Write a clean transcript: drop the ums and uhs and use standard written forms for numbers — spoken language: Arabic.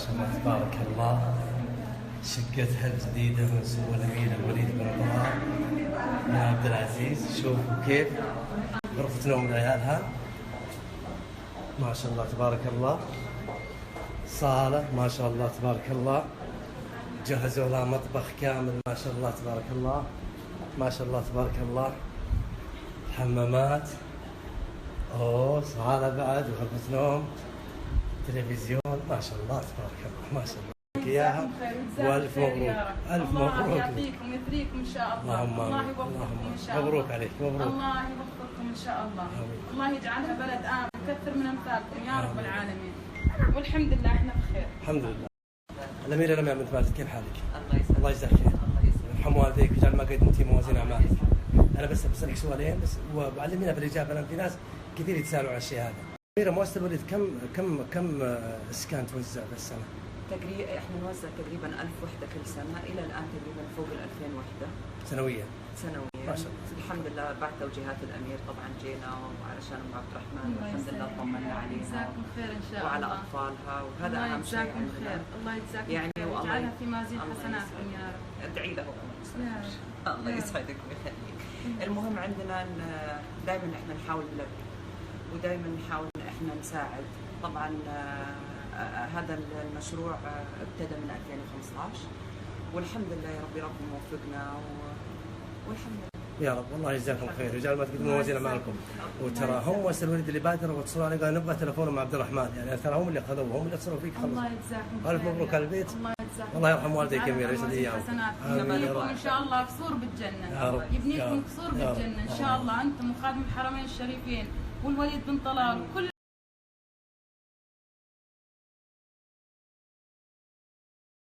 شاء الله تبارك الله، شقتها الجديدة من سمو الأمير الوليد بن طلال بن عبد العزيز. شوفوا كيف غرفة نوم لعيالها، ما شاء الله تبارك الله. صالة ما شاء الله تبارك الله، جهزوا لها مطبخ كامل ما شاء الله تبارك الله، ما شاء الله تبارك الله. حمامات، صالة بعد وغرفة نوم، تلفزيون، ما شاء الله تبارك الله، ما شاء الله اياها. والف مبروك، الف مبروك. الله يعطيكم ويثريكم ان شاء الله. الله يوفقكم ان شاء الله. مبروك عليك، مبروك. الله يوفقكم ان شاء الله. الله يجعلها بلد امن ويكثر من امثالكم يا رب العالمين. والحمد لله احنا بخير. الحمد لله. الأميرة لمياء بنت ماجد، كيف حالك؟ الله يسلمك. الله يجزاك خير. يرحم والديك ويجعل ما قدمتي موازين اعمالك. انا بس بسالك سؤالين بس وعلمينا بالاجابه، لان في ناس كثير يتسالوا عن الشيء هذا. أميرة، مؤسسة الوليد كم اسكان توزع في السنه؟ تقريبا احنا نوزع تقريبا 1000 وحده كل سنه، الى الان تقريبا فوق ال 2000 وحده سنويا. سنويا ما شاء الله. الحمد لله بعد توجيهات الامير طبعا جينا وعلشان ام عبد الرحمن والحمد لله طمنا عليها. جزاكم خير ان شاء الله. وعلى اطفالها، وهذا اهم شيء جزاكم عندنا. خير. الله يجزاكم يعني خير ويجعلها في مزيد حسناتكم يا رب. ادعي له الله يسعدك ويخليك. المهم عندنا دائما احنا نحاول نلبي، ودائما نحاول احنا نساعد. طبعا هذا المشروع ابتدى من 2015 والحمد لله يا رب موفقنا والحمد لله يا رب. والله يجزاكم خير، رجال ما تقدموا موازين اعمالكم. وترى هم مؤسسة الوليد اللي بادروا واتصلوا علي قالوا نبغى تلفون مع عبد الرحمن، يعني ترى هم اللي اخذوه، هم اللي اتصلوا فيك. الله يجزاكم خير. الف مبروك على البيت. الله يجزاكم. الله يرحم والديك يا أميرة، يسعد ايامك. يبنيكم ان شاء الله قصور بالجنه. يا رب. يبنيكم قصور بالجنه ان شاء الله، انتم وخادم الحرمين الشريفين والوليد بن طلال وكل